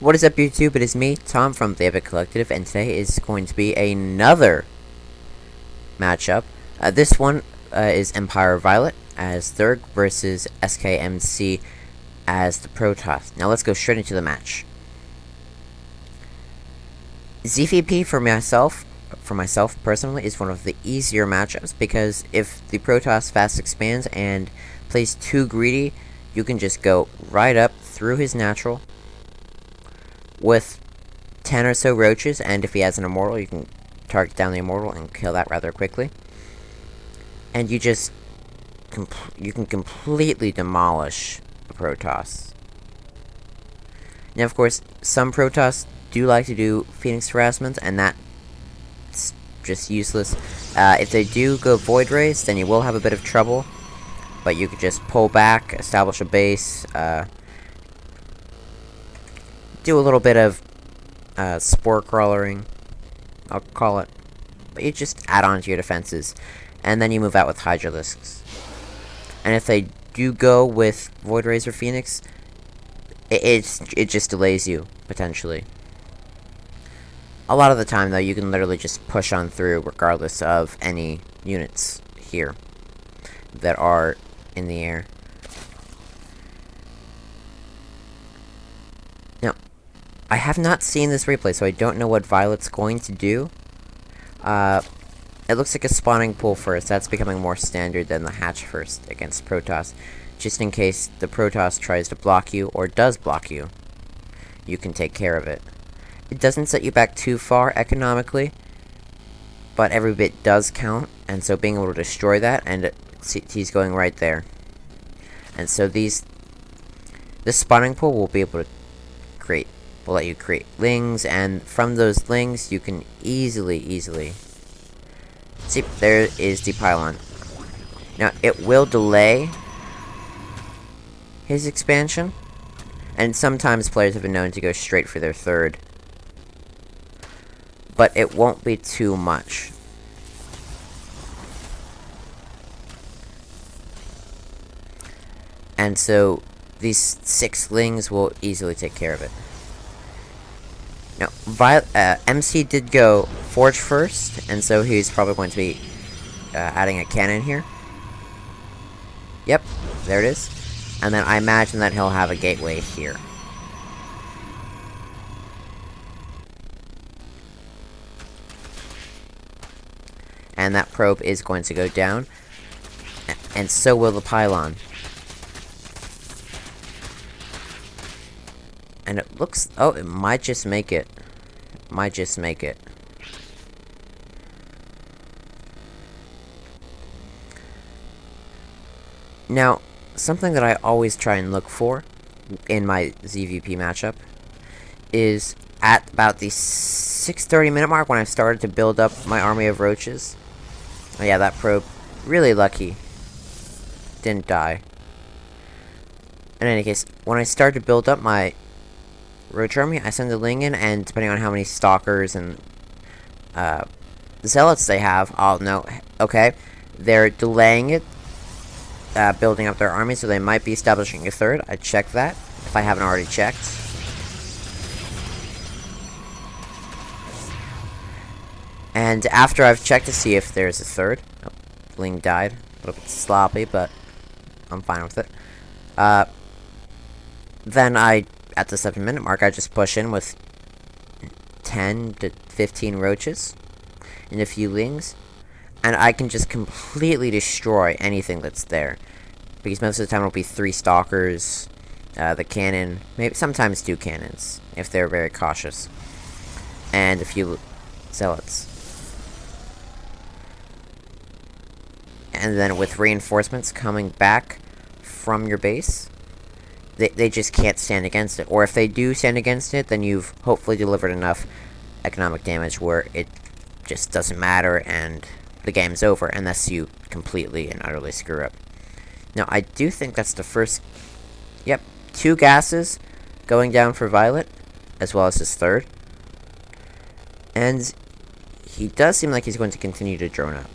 What is up, YouTube? It is me, Tom from the Epic Collective, and today is going to be another matchup. This one is Empire Violet as zerg versus SKMC as the protoss. Now let's go straight into the match. ZVP for myself personally, is one of the easier matchups because if the protoss fast expands and plays too greedy, you can just go right up through his natural with 10 or so roaches, and if he has an immortal, you can target down the immortal and kill that rather quickly. And you just you can completely demolish a protoss. Now, of course, some protoss do like to do Phoenix harassment, and that's just useless. If they do go Void Rays, then you will have a bit of trouble, but you could just pull back, establish a base, do a little bit of spore crawlering, I'll call it, but you just add on to your defenses, and then you move out with Hydralisks. And if they do go with Void Rays or Phoenix, it just delays you, potentially. A lot of the time, though, you can literally just push on through regardless of any units here that are in the air. Now, I have not seen this replay, so I don't know what Violet's going to do. It looks like a spawning pool first. That's becoming more standard than the hatch first against Protoss. Just in case the Protoss tries to block you, or does block you, you can take care of it. It doesn't set you back too far economically, but every bit does count, and so being able to destroy that, and he's going right there. And so this spawning pool will be able to will let you create lings, and from those lings you can easily see, there is the pylon. Now it will delay his expansion, and sometimes players have been known to go straight for their third, but it won't be too much. And so these 6 lings will easily take care of it. Now, MC did go Forge first, and so he's probably going to be adding a cannon here. Yep, there it is. And then I imagine that he'll have a gateway here. And that probe is going to go down, and so will the pylon. And it looks, oh, it might just make it. Might just make it. Now, something that I always try and look for in my ZVP matchup is at about the 6:30 minute mark, when I started to build up my army of roaches. Oh yeah, that probe, really lucky, didn't die. In any case, when I start to build up my roach army, I send a ling in, and depending on how many stalkers and zealots they have, I'll know, okay, they're delaying it, building up their army, so they might be establishing a third. I check that, if I haven't already checked. And after I've checked to see if there's a third, oh, ling died, a little bit sloppy, but I'm fine with it. Then at the 7-minute mark, I just push in with 10 to 15 roaches and a few lings, and I can just completely destroy anything that's there, because most of the time it'll be 3 stalkers, the cannon, maybe sometimes 2 cannons if they're very cautious, and a few zealots. And then with reinforcements coming back from your base, they just can't stand against it. Or if they do stand against it, then you've hopefully delivered enough economic damage where it just doesn't matter and the game's over, unless you completely and utterly screw up. Now, I do think that's the first... Yep, 2 gases going down for Violet, as well as his third. And he does seem like he's going to continue to drone up.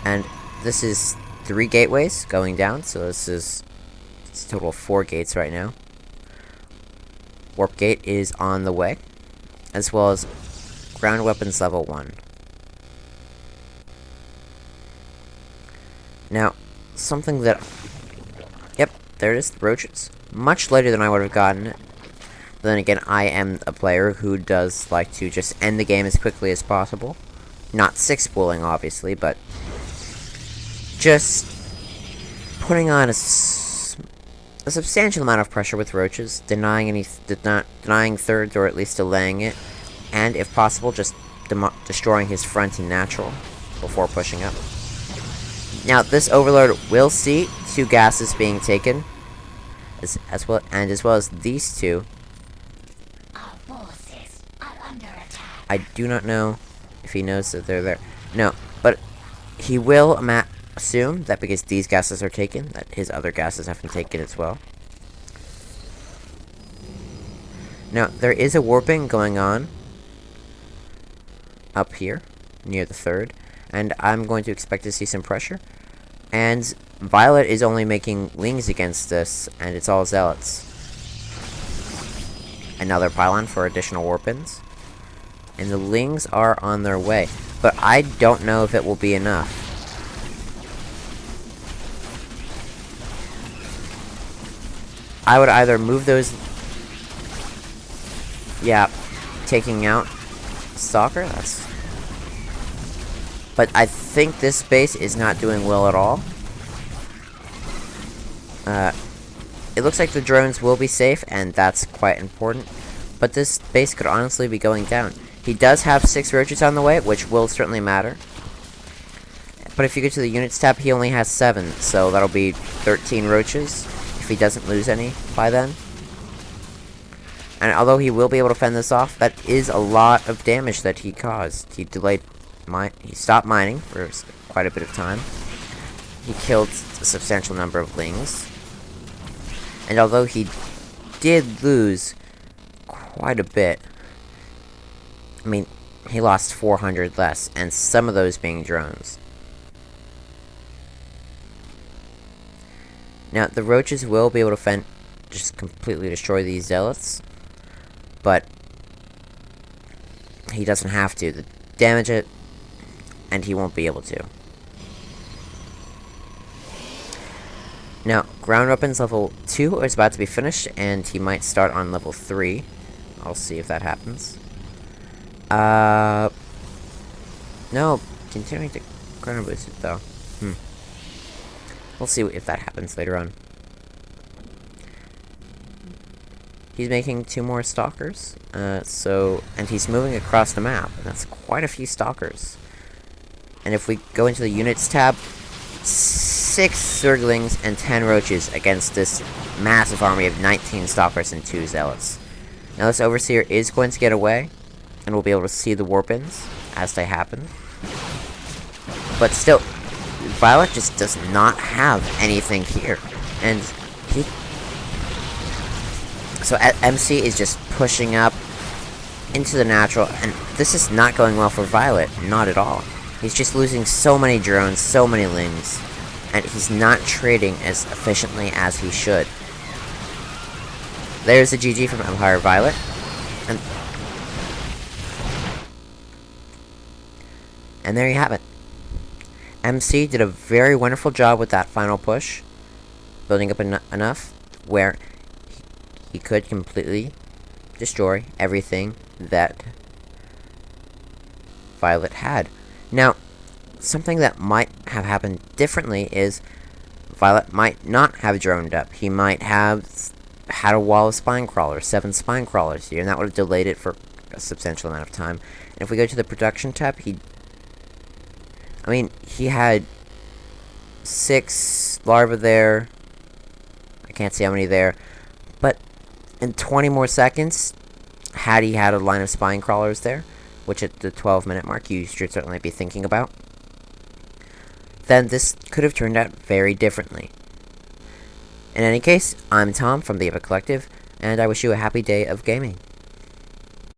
And this is 3 gateways going down, so this is It's a total of 4 gates right now. Warp gate is on the way, as well as ground weapons level 1. Now, something that... Yep, there it is, roaches. Much later than I would have gotten it. Then again, I am a player who does like to just end the game as quickly as possible. Not 6-pooling, obviously, but just putting on a substantial amount of pressure with roaches, denying thirds, or at least delaying it, and if possible, just destroying his front in natural before pushing up. Now, this overlord will see 2 gases being taken, as well as these 2. Our forces are under attack. I do not know if he knows that they're there. No, but he will assume that because these gases are taken, that his other gases have been taken as well. Now, there is a warping going on up here, near the 3rd, and I'm going to expect to see some pressure. And Violet is only making wings against this, and it's all zealots. Another pylon for additional warpins. And the Lings are on their way, but I don't know if it will be enough. I would either move those... Yeah, taking out Stalker, that's... But I think this base is not doing well at all. It looks like the drones will be safe, and that's quite important. But this base could honestly be going down. He does have 6 roaches on the way, which will certainly matter. But if you go to the units tab, he only has 7, so that'll be 13 roaches, if he doesn't lose any by then. And although he will be able to fend this off, that is a lot of damage that he caused. He stopped mining for quite a bit of time. He killed a substantial number of Lings. And although he did lose quite a bit, I mean, he lost 400 less, and some of those being drones. Now, the roaches will be able to just completely destroy these zealots, but he doesn't have to damage it, and he won't be able to. Now, ground weapons level 2 is about to be finished, and he might start on level 3. I'll see if that happens. No, continuing to chrono boost it, though. We'll see if that happens later on. He's making 2 more stalkers, and he's moving across the map, and that's quite a few stalkers. And if we go into the units tab, 6 zerglings and 10 roaches against this massive army of 19 stalkers and 2 zealots. Now this overseer is going to get away, and we'll be able to see the warpins as they happen. But still, Violet just does not have anything here, and so MC is just pushing up into the natural, and this is not going well for Violet, not at all. He's just losing so many drones, so many Lings, and he's not trading as efficiently as he should. There's a GG from Empire Violet, and there you have it. MC did a very wonderful job with that final push, building up enough where he could completely destroy everything that Violet had. Now, something that might have happened differently is Violet might not have droned up. He might have had a wall of spine crawlers, 7 spine crawlers here, and that would have delayed it for a substantial amount of time. And if we go to the production tab, he had 6 larvae there. I can't see how many there. But in 20 more seconds, had he had a line of spine crawlers there, which at the 12-minute mark you should certainly be thinking about, then this could have turned out very differently. In any case, I'm Tom from the Epic Collective, and I wish you a happy day of gaming.